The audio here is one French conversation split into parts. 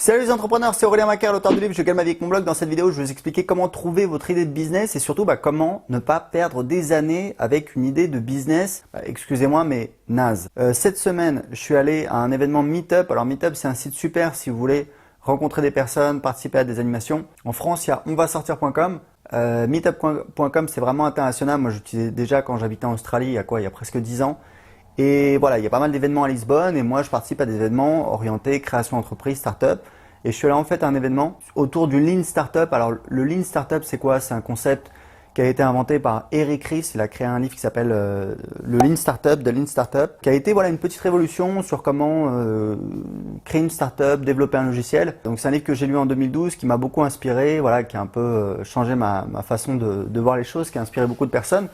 Salut les entrepreneurs, c'est Aurélien Macaire, l'auteur du livre Je gagne ma vie avec mon blog. Dans cette vidéo, je vais vous expliquer comment trouver votre idée de business et surtout comment ne pas perdre des années avec une idée de business, excusez-moi mais naze. Cette semaine, je suis allé à un événement Meetup. Alors Meetup, c'est un site super si vous voulez rencontrer des personnes, participer à des animations. En France, il y a onvasortir.com. Meetup.com, c'est vraiment international. Moi, j'utilisais déjà quand j'habitais en Australie, il y a presque 10 ans. Et voilà, il y a pas mal d'événements à Lisbonne et moi je participe à des événements orientés création d'entreprise, start-up. Et je suis allé en fait à un événement autour du Lean Startup. Alors le Lean Startup c'est quoi? C'est un concept qui a été inventé par Eric Ries. Il a créé un livre qui s'appelle le Lean Startup, The Lean Startup, qui a été une petite révolution sur comment créer une startup, développer un logiciel. Donc c'est un livre que j'ai lu en 2012 qui m'a beaucoup inspiré, qui a un peu changé ma façon de voir les choses, qui a inspiré beaucoup de personnes.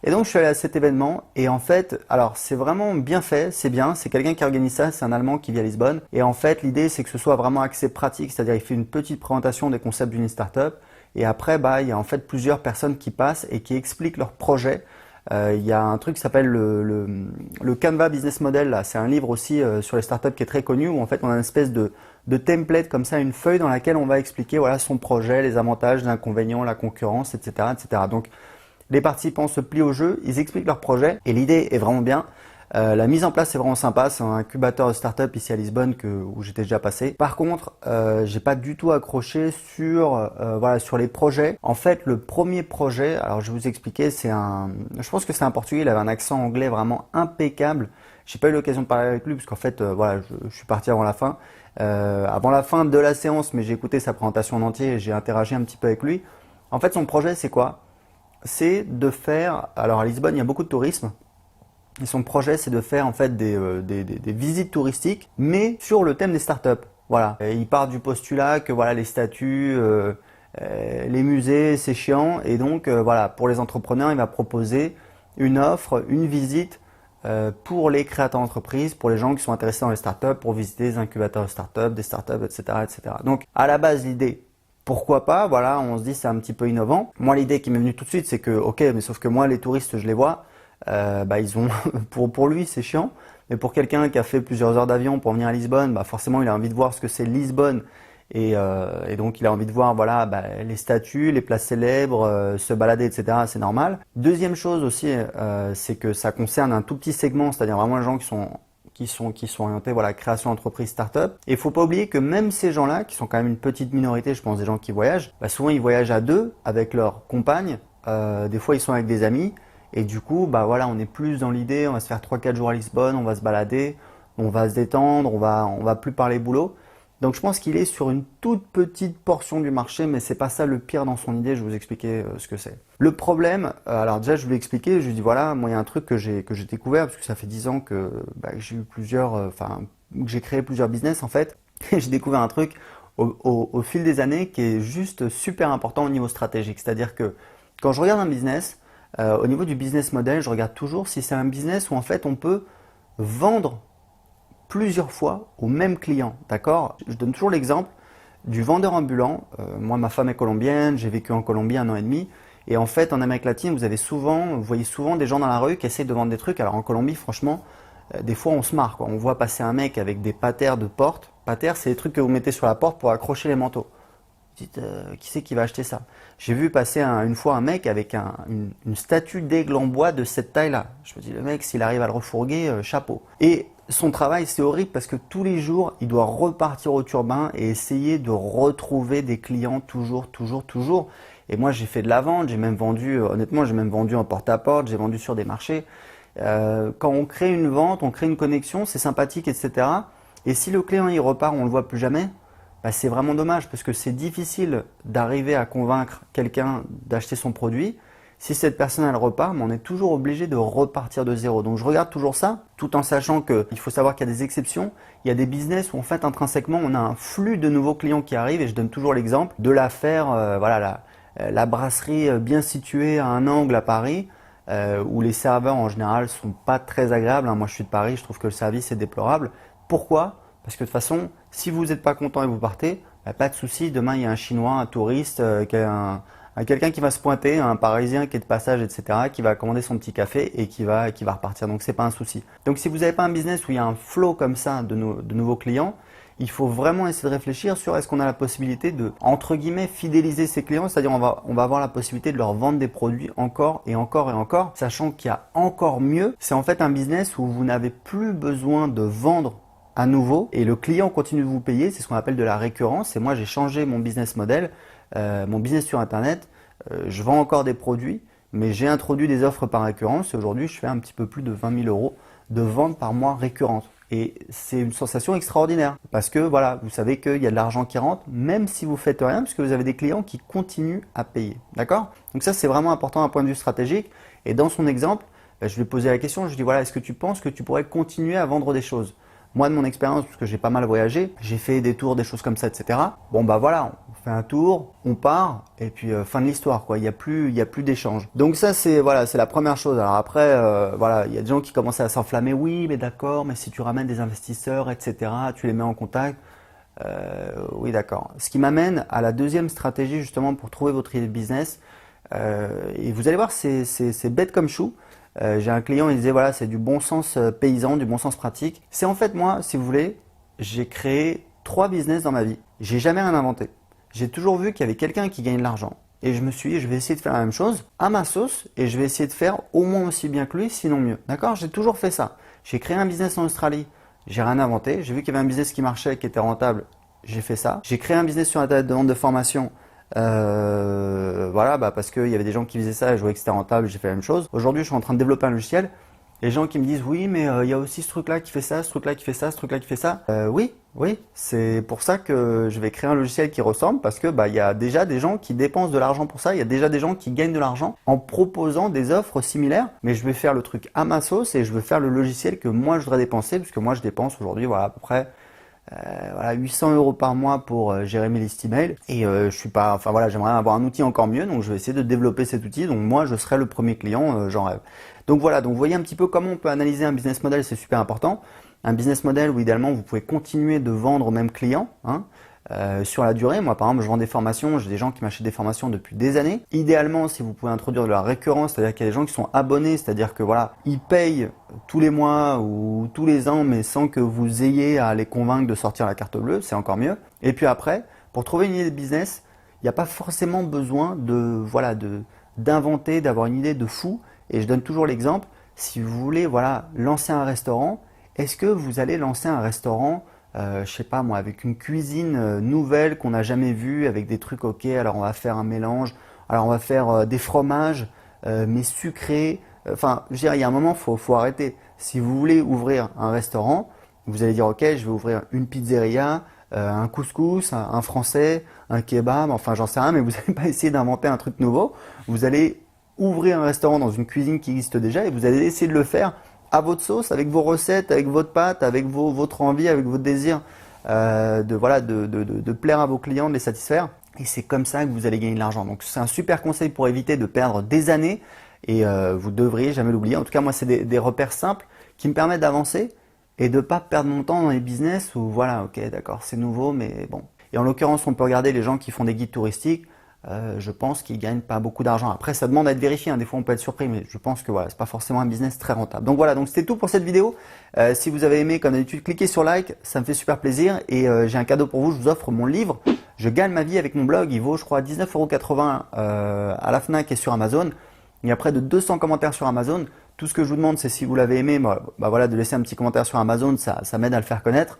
Et donc je suis allé à cet événement et en fait, alors c'est vraiment bien fait, c'est bien, c'est quelqu'un qui organise ça, c'est un Allemand qui vit à Lisbonne. Et en fait l'idée c'est que ce soit vraiment axé pratique, c'est-à-dire il fait une petite présentation des concepts d'une startup et après il y a en fait plusieurs personnes qui passent et qui expliquent leur projet. Il y a un truc qui s'appelle le Canva Business Model, là. C'est un livre aussi sur les startups qui est très connu où en fait on a une espèce de template comme ça, une feuille dans laquelle on va expliquer son projet, les avantages, les inconvénients, la concurrence, etc. etc. Donc les participants se plient au jeu, ils expliquent leur projet et l'idée est vraiment bien. La mise en place est vraiment sympa, c'est un incubateur de start-up ici à Lisbonne où j'étais déjà passé. Par contre, j'ai pas du tout accroché sur les projets. En fait, le premier projet, alors je vais vous expliquer, je pense que c'est un Portugais, il avait un accent anglais vraiment impeccable. J'ai pas eu l'occasion de parler avec lui parce qu'en fait, je suis parti avant la fin. Avant la fin de la séance, mais j'ai écouté sa présentation en entier et j'ai interagi un petit peu avec lui. En fait, son projet, c'est quoi? C'est de faire, alors à Lisbonne il y a beaucoup de tourisme et son projet c'est de faire en fait des visites touristiques mais sur le thème des startups. Voilà, et il part du postulat que les statues, les musées c'est chiant et donc pour les entrepreneurs il va proposer une offre, une visite pour les créateurs d'entreprises, pour les gens qui sont intéressés dans les startups, pour visiter des incubateurs de startups, des startups, etc., etc. Donc à la base l'idée, pourquoi pas, on se dit c'est un petit peu innovant. Moi l'idée qui m'est venue tout de suite c'est que ok, mais sauf que moi les touristes je les vois, ils ont pour lui c'est chiant, mais pour quelqu'un qui a fait plusieurs heures d'avion pour venir à Lisbonne, forcément il a envie de voir ce que c'est Lisbonne et donc il a envie de voir les statues, les places célèbres, se balader, etc. C'est normal. Deuxième chose aussi, c'est que ça concerne un tout petit segment, c'est-à-dire vraiment les gens qui sont orientés création d'entreprise start-up. Et il faut pas oublier que même ces gens-là, qui sont quand même une petite minorité, je pense, des gens qui voyagent, souvent ils voyagent à deux avec leur compagne, des fois ils sont avec des amis, et du coup, on est plus dans l'idée, on va se faire 3-4 jours à Lisbonne, on va se balader, on va se détendre, on va plus parler boulot. Donc je pense qu'il est sur une toute petite portion du marché, mais c'est pas ça le pire dans son idée, je vais vous expliquer ce que c'est. Le problème, alors déjà je vais expliquer, je lui dis moi il y a un truc que j'ai découvert, parce que ça fait 10 ans que j'ai eu que j'ai créé plusieurs business en fait, et j'ai découvert un truc au fil des années qui est juste super important au niveau stratégique. C'est-à-dire que quand je regarde un business, au niveau du business model, je regarde toujours si c'est un business où en fait on peut vendre plusieurs fois au même client, d'accord? Je donne toujours l'exemple du vendeur ambulant. Moi, ma femme est colombienne, j'ai vécu en Colombie 1 an et demi. Et en fait, en Amérique latine, vous voyez souvent des gens dans la rue qui essayent de vendre des trucs. Alors en Colombie, franchement, des fois on se marre, quoi. On voit passer un mec avec des patères de porte. Patères, c'est les trucs que vous mettez sur la porte pour accrocher les manteaux. Vous dites, qui c'est qui va acheter ça? J'ai vu passer une fois un mec avec une statue d'aigle en bois de cette taille-là. Je me dis, le mec, s'il arrive à le refourguer, chapeau. Et son travail, c'est horrible parce que tous les jours, il doit repartir au turbin et essayer de retrouver des clients toujours. Et moi, j'ai fait de la vente, j'ai même vendu en porte-à-porte, j'ai vendu sur des marchés. Quand on crée une vente, on crée une connexion, c'est sympathique, etc. Et si le client, il repart, on ne le voit plus jamais, c'est vraiment dommage parce que c'est difficile d'arriver à convaincre quelqu'un d'acheter son produit. Si cette personne elle repart, on est toujours obligé de repartir de zéro. Donc je regarde toujours ça, tout en sachant qu'il faut savoir qu'il y a des exceptions. Il y a des business où en fait intrinsèquement on a un flux de nouveaux clients qui arrivent et je donne toujours l'exemple de l'affaire, la brasserie bien située à un angle à Paris, où les serveurs en général sont pas très agréables. Moi je suis de Paris, je trouve que le service est déplorable. Pourquoi? Parce que de toute façon, si vous n'êtes pas content et vous partez, pas de souci. Demain il y a un Chinois, un touriste, quelqu'un qui va se pointer, un Parisien qui est de passage, etc., qui va commander son petit café et qui va repartir. Donc c'est pas un souci. Donc si vous n'avez pas un business où il y a un flow comme ça de nouveaux clients, il faut vraiment essayer de réfléchir sur est-ce qu'on a la possibilité de, entre guillemets, fidéliser ses clients, c'est-à-dire on va avoir la possibilité de leur vendre des produits encore et encore et encore, sachant qu'il y a encore mieux. C'est en fait un business où vous n'avez plus besoin de vendre à nouveau et le client continue de vous payer. C'est ce qu'on appelle de la récurrence. Et moi, j'ai changé mon business model, mon business sur Internet. Je vends encore des produits, mais j'ai introduit des offres par récurrence. Et aujourd'hui, je fais un petit peu plus de 20 000 euros de vente par mois récurrente. Et c'est une sensation extraordinaire parce que voilà, vous savez qu'il y a de l'argent qui rentre, même si vous faites rien, puisque vous avez des clients qui continuent à payer. D'accord? Donc ça, c'est vraiment important d'un point de vue stratégique. Et dans son exemple, je lui ai posé la question, je lui ai dit voilà, est-ce que tu penses que tu pourrais continuer à vendre des choses? Moi, de mon expérience, parce que j'ai pas mal voyagé, j'ai fait des tours, des choses comme ça, etc. Bon bah voilà, on fait un tour, on part, et puis fin de l'histoire, quoi. Il y a plus d'échange. Donc ça, c'est voilà, c'est la première chose. Alors après, voilà, il y a des gens qui commençaient à s'enflammer. Oui, mais d'accord, mais si tu ramènes des investisseurs, etc., tu les mets en contact. Oui, d'accord. Ce qui m'amène à la deuxième stratégie justement pour trouver votre idée de business. Et vous allez voir, c'est bête comme chou. J'ai un client, il disait voilà, c'est du bon sens paysan, du bon sens pratique. C'est en fait moi, si vous voulez, j'ai créé 3 business dans ma vie. J'ai jamais rien inventé. J'ai toujours vu qu'il y avait quelqu'un qui gagne de l'argent. Et je me suis dit, je vais essayer de faire la même chose à ma sauce et je vais essayer de faire au moins aussi bien que lui, sinon mieux. D'accord? J'ai toujours fait ça. J'ai créé un business en Australie. J'ai rien inventé. J'ai vu qu'il y avait un business qui marchait, qui était rentable. J'ai fait ça. J'ai créé un business sur Internet de vente de formation. Voilà, parce qu'il y avait des gens qui faisaient ça et je voyais que c'était rentable, j'ai fait la même chose. Aujourd'hui, je suis en train de développer un logiciel. Les gens qui me disent oui, mais il y a aussi ce truc-là qui fait ça, ce truc-là qui fait ça, ce truc-là qui fait ça. Oui, c'est pour ça que je vais créer un logiciel qui ressemble parce que il y a déjà des gens qui dépensent de l'argent pour ça. Il y a déjà des gens qui gagnent de l'argent en proposant des offres similaires. Mais je vais faire le truc à ma sauce et je vais faire le logiciel que moi je voudrais dépenser puisque moi je dépense aujourd'hui voilà à peu près. Voilà, 800 euros par mois pour gérer mes listes email et je suis pas, enfin voilà, j'aimerais avoir un outil encore mieux, donc je vais essayer de développer cet outil. Donc moi, je serai le premier client, j'en rêve. Donc voilà, donc vous voyez un petit peu comment on peut analyser un business model, c'est super important. Un business model où idéalement vous pouvez continuer de vendre aux mêmes clients. Sur la durée. Moi, par exemple, je vends des formations, j'ai des gens qui m'achètent des formations depuis des années. Idéalement, si vous pouvez introduire de la récurrence, c'est-à-dire qu'il y a des gens qui sont abonnés, c'est-à-dire que voilà, ils payent tous les mois ou tous les ans, mais sans que vous ayez à les convaincre de sortir la carte bleue, c'est encore mieux. Et puis après, pour trouver une idée de business, il n'y a pas forcément besoin d'inventer, d'avoir une idée de fou. Et je donne toujours l'exemple, si vous voulez lancer un restaurant, est-ce que vous allez lancer un restaurant je sais pas moi, avec une cuisine nouvelle qu'on n'a jamais vue, avec des trucs ok, alors on va faire un mélange, alors on va faire des fromages, mais sucrés, enfin, je veux dire, il y a un moment, faut arrêter. Si vous voulez ouvrir un restaurant, vous allez dire ok, je vais ouvrir une pizzeria, un couscous, un français, un kebab, enfin j'en sais rien, mais vous n'allez pas essayer d'inventer un truc nouveau, vous allez ouvrir un restaurant dans une cuisine qui existe déjà et vous allez essayer de le faire à votre sauce, avec vos recettes, avec votre pâte, avec votre envie, avec votre désir de plaire à vos clients, de les satisfaire. Et c'est comme ça que vous allez gagner de l'argent. Donc c'est un super conseil pour éviter de perdre des années et vous devriez jamais l'oublier. En tout cas, moi, c'est des repères simples qui me permettent d'avancer et de ne pas perdre mon temps dans les business où voilà, ok, d'accord, c'est nouveau, mais bon. Et en l'occurrence, on peut regarder les gens qui font des guides touristiques. Je pense qu'ils gagnent pas beaucoup d'argent. Après, ça demande à être vérifié. Des fois, on peut être surpris, mais je pense que voilà, c'est pas forcément un business très rentable. Donc voilà, donc c'était tout pour cette vidéo. Si vous avez aimé, comme d'habitude, cliquez sur like, ça me fait super plaisir. Et j'ai un cadeau pour vous. Je vous offre mon livre. Je gagne ma vie avec mon blog. Il vaut, je crois, 19,80 € à la Fnac et sur Amazon. Il y a près de 200 commentaires sur Amazon. Tout ce que je vous demande, c'est si vous l'avez aimé, voilà, de laisser un petit commentaire sur Amazon. Ça m'aide à le faire connaître.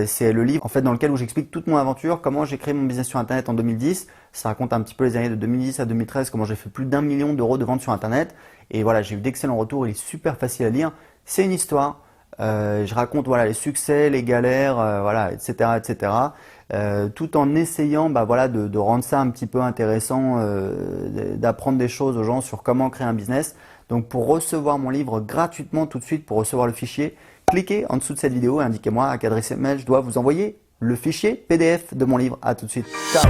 C'est le livre en fait dans lequel où j'explique toute mon aventure, comment j'ai créé mon business sur internet en 2010. Ça raconte un petit peu les années de 2010 à 2013, comment j'ai fait plus d'1 million d'euros de ventes sur internet. Et voilà, j'ai eu d'excellents retours, il est super facile à lire. C'est une histoire, je raconte voilà, les succès, les galères, voilà, etc. Tout en essayant de rendre ça un petit peu intéressant, d'apprendre des choses aux gens sur comment créer un business. Donc pour recevoir mon livre gratuitement tout de suite, pour recevoir le fichier, cliquez en dessous de cette vidéo et indiquez-moi à quelle adresse mail je dois vous envoyer le fichier PDF de mon livre. À tout de suite. Ciao.